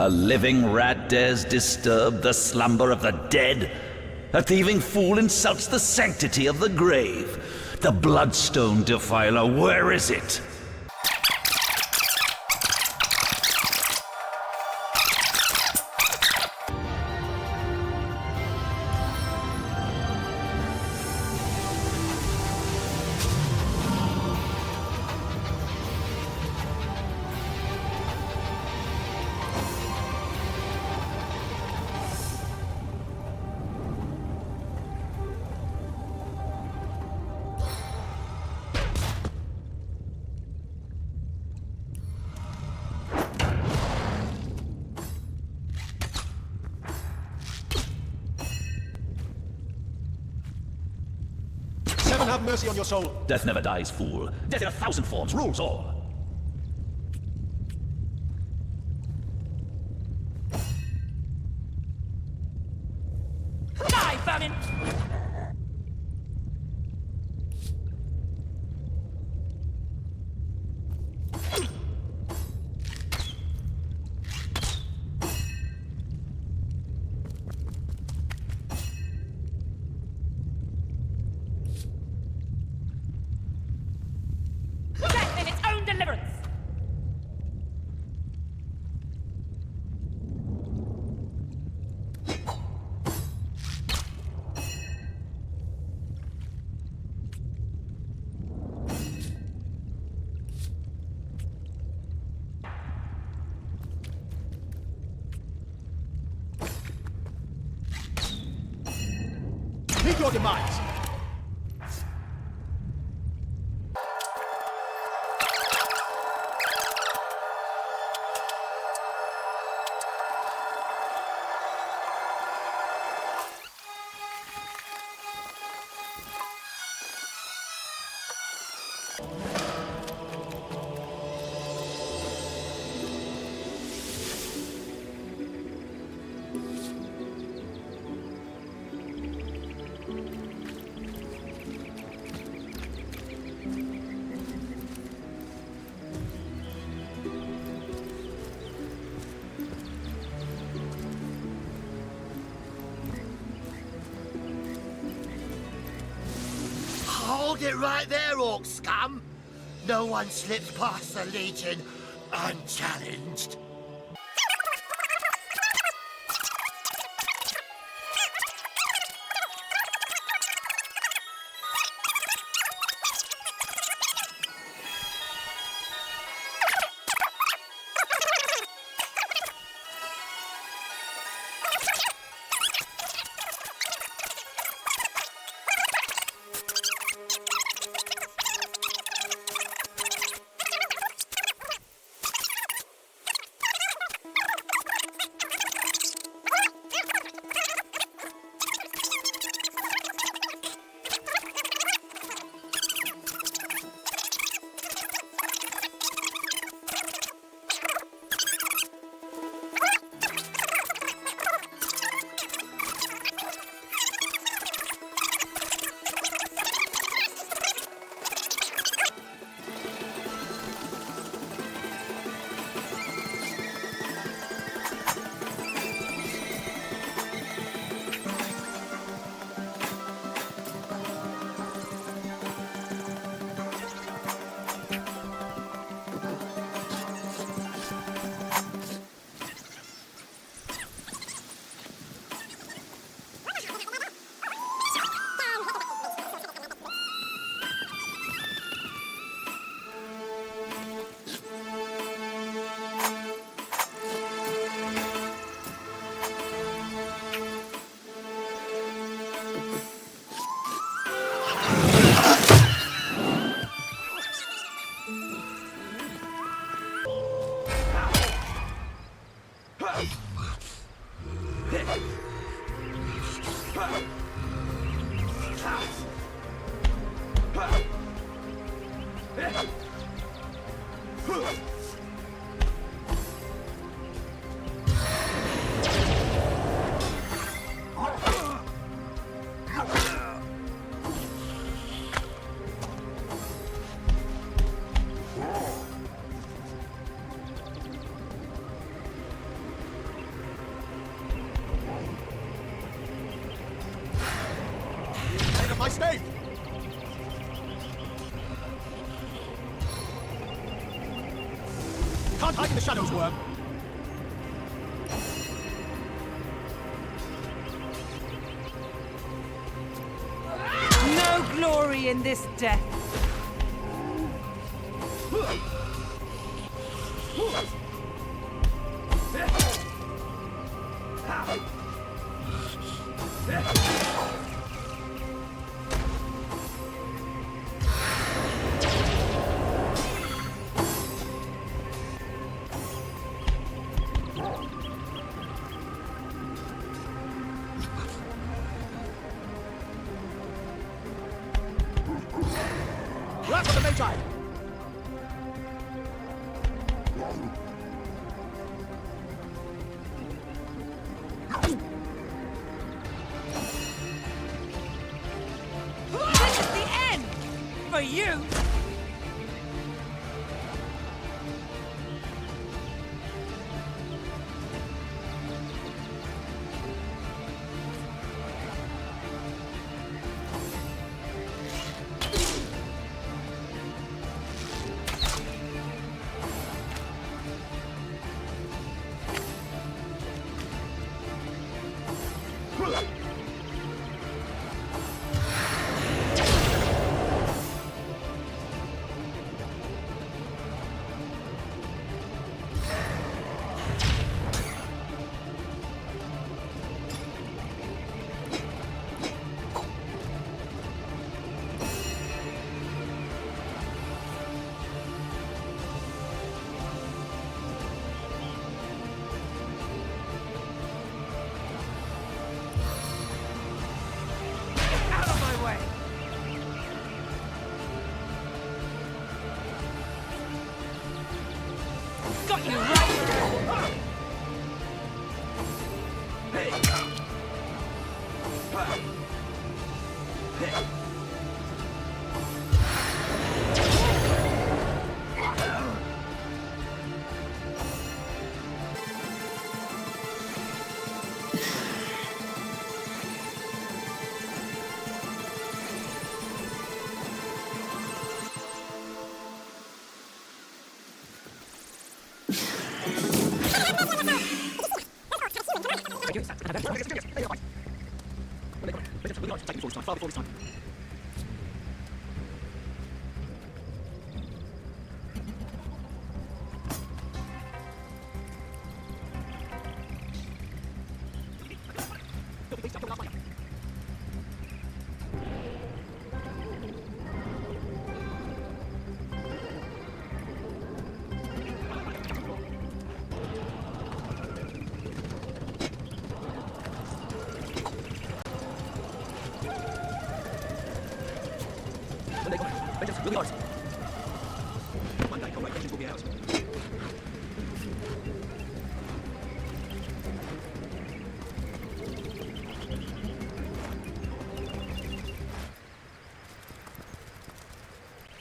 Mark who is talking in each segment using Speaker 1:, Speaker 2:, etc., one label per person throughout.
Speaker 1: A living rat dares disturb the slumber of the dead. A thieving fool insults the sanctity of the grave. The bloodstone defiler, where is it?
Speaker 2: Heaven have mercy on your soul.
Speaker 1: Death never dies, fool. Death in 1,000 forms rules all.
Speaker 3: Die, vermin! Death in its own deliverance!
Speaker 2: Meet your demise.
Speaker 4: Hold it right there, orc scum! No one slips past the Legion unchallenged.
Speaker 2: Can't hide in the shadows, worm.
Speaker 3: No glory in this death.
Speaker 2: Right for the Magi.
Speaker 3: This is the end for you. Out of my way. Got you right.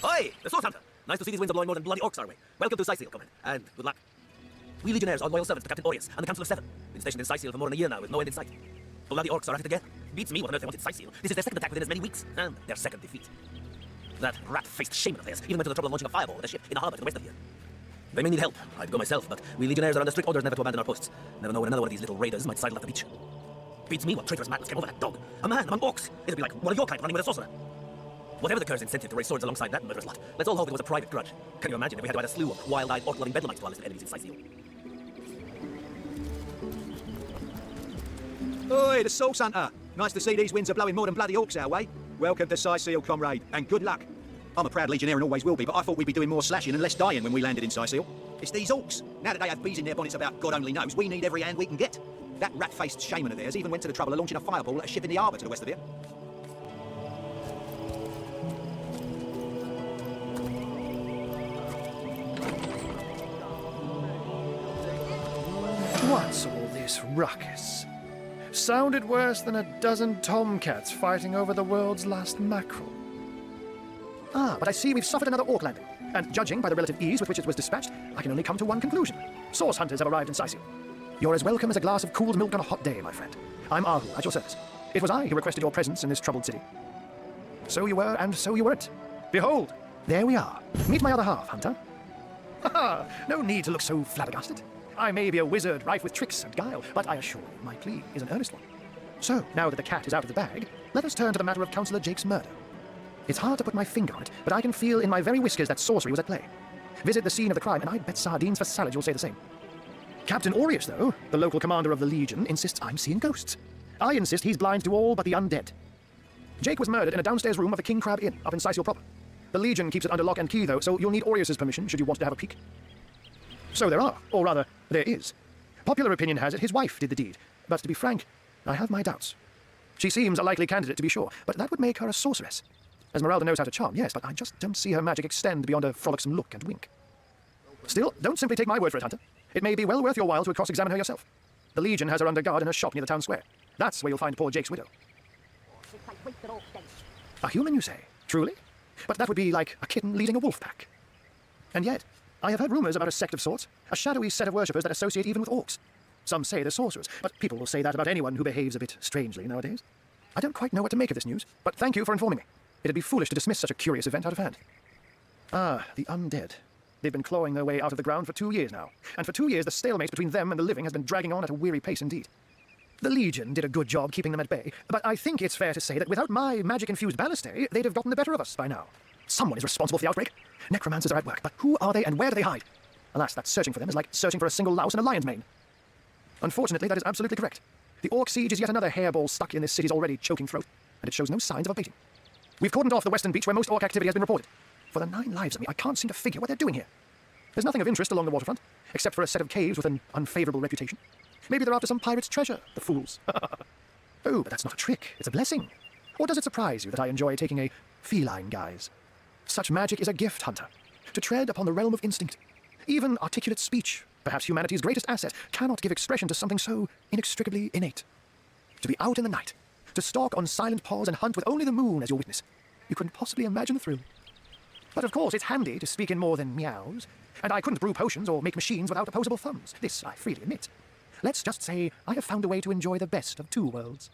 Speaker 5: Oi, the Source Hunter! Nice to see these winds are blowing more than bloody orcs our way. Welcome to Sicil, Comrade, and good luck. We Legionnaires are loyal servants to Captain Boreas and the Council of Seven. Been stationed in Sicil for more than a year now with no end in sight. Bloody orcs are at it again. Beats me what on earth they want in Sicil. This is their second attack within as many weeks, and their second defeat. That rat-faced shaman of theirs even went to the trouble of launching a fireball with a ship in a harbour to the west of here. They may need help. I'd go myself, but we Legionnaires are under strict orders never to abandon our posts. Never know when another one of these little raiders might sidle up the beach. Beats me what traitorous madness came over that dog. A man among orcs. It'd be like one of your kind running with a sorcerer. Whatever the cur's incentive to raise swords alongside that murderous lot, let's all hope it was a private grudge. Can you imagine if we had to add a slew of wild-eyed, orc-loving bedlamites to our list of enemies in Sicil?
Speaker 2: Oi, the Source Hunter. Nice to see these winds are blowing more than bloody orcs our way. Welcome to Sicil, comrade, and good luck. I'm a proud legionnaire and always will be, but I thought we'd be doing more slashing and less dying when we landed in Sicil. It's these orcs. Now that they have bees in their bonnets about God only knows, we need every hand we can get. That rat-faced shaman of theirs even went to the trouble of launching a fireball at a ship in the harbour to the west of here.
Speaker 6: What's all this ruckus? Sounded worse than a dozen tomcats fighting over the world's last mackerel. Ah, but I see we've suffered another orc landing, and judging by the relative ease with which it was dispatched, I can only come to one conclusion. Source hunters have arrived in Sicil. You're as welcome as a glass of cooled milk on a hot day, my friend. I'm Aruhuwa, at your service. It was I who requested your presence in this troubled city. So you were, and so you weren't. Behold, there we are. Meet my other half, Hunter. No need to look so flabbergasted. I may be a wizard rife with tricks and guile, but I assure you my plea is an earnest one. So, now that the cat is out of the bag, let us turn to the matter of Councillor Jake's murder. It's hard to put my finger on it, but I can feel in my very whiskers that sorcery was at play. Visit the scene of the crime, and I bet sardines for salad you'll say the same. Captain Aureus, though, the local commander of the Legion, insists I'm seeing ghosts. I insist he's blind to all but the undead. Jake was murdered in a downstairs room of the King Crab Inn, up in Sicil proper. The Legion keeps it under lock and key, though, so you'll need Aureus's permission should you want to have a peek. So there are, or rather, there is. Popular opinion has it his wife did the deed, but to be frank, I have my doubts. She seems a likely candidate, to be sure, but that would make her a sorceress. Esmeralda knows how to charm, yes, but I just don't see her magic extend beyond a frolicsome look and wink. Still, don't simply take my word for it, Hunter. It may be well worth your while to cross-examine her yourself. The Legion has her under guard in her shop near the town square. That's where you'll find poor Jake's widow. A human, you say? Truly? But that would be like a kitten leading a wolf pack. And yet, I have heard rumors about a sect of sorts, a shadowy set of worshippers that associate even with orcs. Some say they're sorcerers, but people will say that about anyone who behaves a bit strangely nowadays. I don't quite know what to make of this news, but thank you for informing me. It'd be foolish to dismiss such a curious event out of hand. Ah, the undead. They've been clawing their way out of the ground for 2 years now, and for 2 years the stalemate between them and the living has been dragging on at a weary pace indeed. The Legion did a good job keeping them at bay, but I think it's fair to say that without my magic-infused ballistae, they'd have gotten the better of us by now. Someone is responsible for the outbreak. Necromancers are at work, but who are they and where do they hide? Alas, that searching for them is like searching for a single louse in a lion's mane. Unfortunately, that is absolutely correct. The Orc siege is yet another hairball stuck in this city's already choking throat, and it shows no signs of abating. We've cordoned off the western beach where most Orc activity has been reported. For the 9 lives of me, I can't seem to figure what they're doing here. There's nothing of interest along the waterfront, except for a set of caves with an unfavorable reputation. Maybe they're after some pirate's treasure, the fools. Oh, but that's not a trick, it's a blessing. Or does it surprise you that I enjoy taking a feline guise? Such magic is a gift, Hunter, to tread upon the realm of instinct. Even articulate speech, perhaps humanity's greatest asset, cannot give expression to something so inextricably innate. To be out in the night, to stalk on silent paws and hunt with only the moon as your witness. You couldn't possibly imagine the thrill. But of course, it's handy to speak in more than meows, and I couldn't brew potions or make machines without opposable thumbs. This I freely admit. Let's just say I have found a way to enjoy the best of 2 worlds.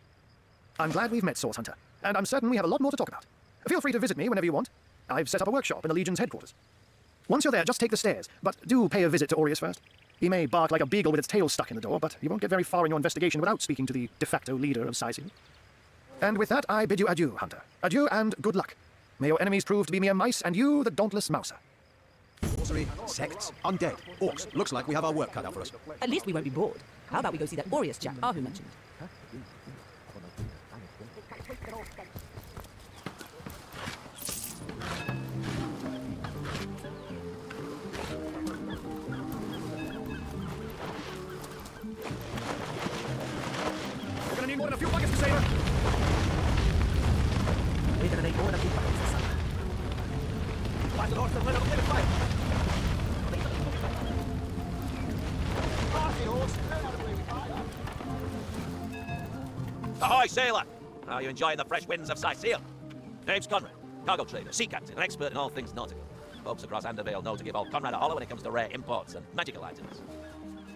Speaker 6: I'm glad we've met, Source Hunter, and I'm certain we have a lot more to talk about. Feel free to visit me whenever you want. I've set up a workshop in the Legion's headquarters. Once you're there, just take the stairs, but do pay a visit to Aureus first. He may bark like a beagle with its tail stuck in the door, but you won't get very far in your investigation without speaking to the de facto leader of Sicil. And with that, I bid you adieu, Hunter. Adieu and good luck. May your enemies prove to be mere mice, and you the dauntless mouser.
Speaker 2: Sorcery, sects, undead, orcs. Looks like we have our work cut out for us.
Speaker 7: At least we won't be bored. How about we go see that Aureus chap Ahu mentioned?
Speaker 6: We're gonna need more than a few buckets to save her.
Speaker 5: We're gonna need more than a few buckets this summer. Watch the horse and let him fight.
Speaker 1: Ahoy, sailor! Are you enjoying the fresh winds of Sicil? Name's Conrad, cargo trader, sea captain, and expert in all things nautical. Folks across Andervale know to give old Conrad a holler when it comes to rare imports and magical items.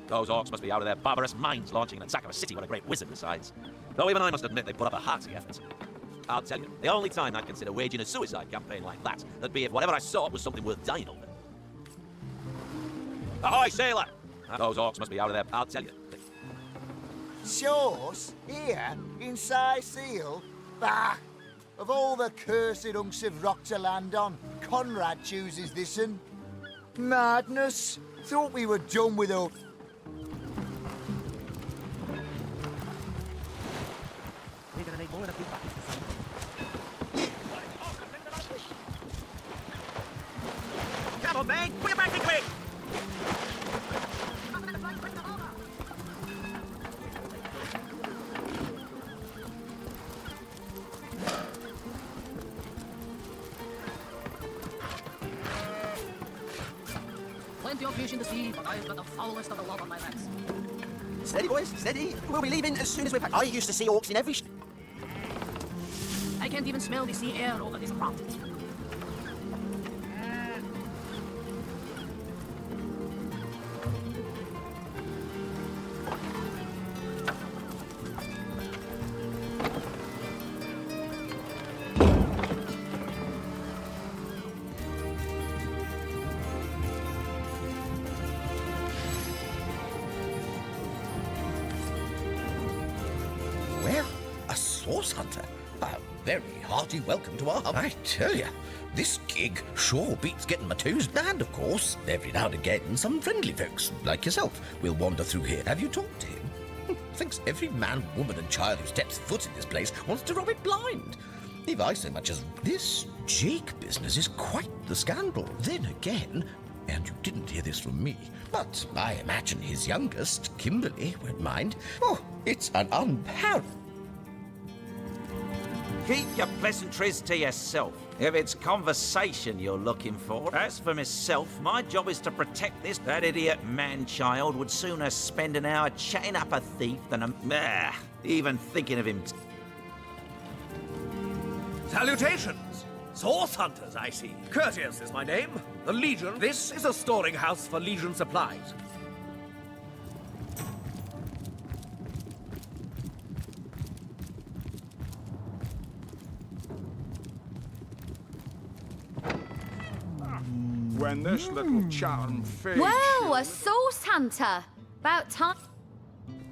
Speaker 1: Those orcs must be out of their barbarous minds launching an attack of a city where a great wizard resides. Though even I must admit they put up a hearty effort. I'll tell you, the only time I'd consider waging a suicide campaign like that'd be if whatever I sought was something worth dying over. Ahoy, sailor! Those orcs must be out of there. I'll tell you.
Speaker 4: Shores? Here? In Sicil? Bah! Of all the cursed hunks of rock to land on, Conrad chooses this one. Madness! Thought we were done with all...
Speaker 5: We're gonna need more than a few buckets this summer. Come on, man! Put your back in quick!
Speaker 7: Plenty of fish in the sea, but I've got the foulest of the lot on my backs.
Speaker 5: Steady, boys, steady. We'll be leaving as soon as we're back. I used to see orcs in every...
Speaker 7: I can't even smell the sea air over this prompt.
Speaker 8: Source Hunter. A very hearty welcome to our hub. I tell you, this gig sure beats getting my toes. And of course, every now and again, some friendly folks, like yourself, will wander through here. Have you talked to him? Thinks every man, woman and child who steps foot in this place wants to rob it blind. If I so much as this Jake business is quite the scandal. Then again, and you didn't hear this from me, but I imagine his youngest, Kimberly, won't mind. Oh, it's an unparalleled.
Speaker 1: Keep your pleasantries to yourself. If it's conversation you're looking for. As for myself, my job is to protect this. That idiot man-child would sooner spend an hour chatting up a thief than even thinking of him.
Speaker 5: Salutations! Source Hunters, I see. Courteous is my name. The Legion. This is a storing house for Legion supplies.
Speaker 9: When this little charm fades...
Speaker 10: Well, a source hunter. About time.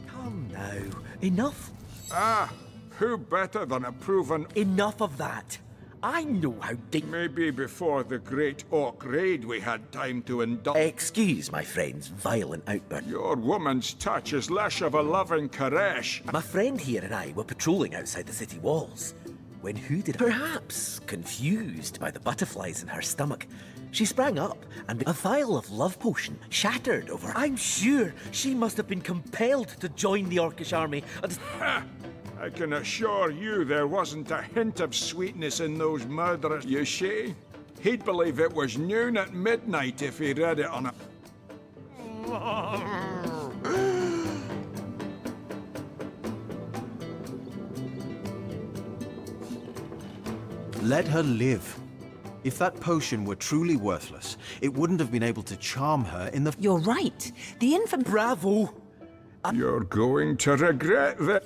Speaker 5: Come now. Enough.
Speaker 9: Ah, who better than a proven...
Speaker 5: Enough of that. I know how deep...
Speaker 9: Maybe before the Great Orc Raid we had time to indulge...
Speaker 5: Excuse my friend's violent outburst.
Speaker 9: Your woman's touch is less of a loving caress.
Speaker 5: My friend here and I were patrolling outside the city walls, when who did... Perhaps confused by the butterflies in her stomach, she sprang up and a vial of love potion shattered over... I'm sure she must have been compelled to join the Orcish army and...
Speaker 9: I can assure you there wasn't a hint of sweetness in those murderers. You see? He'd believe it was noon at midnight if he read it on a...
Speaker 11: Let her live. If that potion were truly worthless, it wouldn't have been able to charm her in the...
Speaker 3: You're right. The infant...
Speaker 5: Bravo!
Speaker 9: You're going to regret that.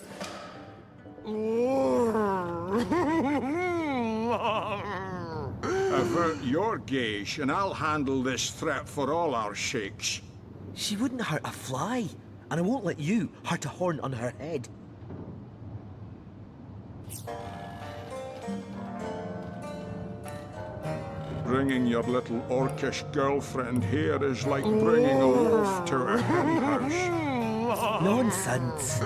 Speaker 9: Avert your gaze, and I'll handle this threat for all our sakes.
Speaker 5: She wouldn't hurt a fly, and I won't let you hurt a horn on her head.
Speaker 9: Bringing your little orcish girlfriend here is like bringing a wolf to a hen house.
Speaker 5: Nonsense.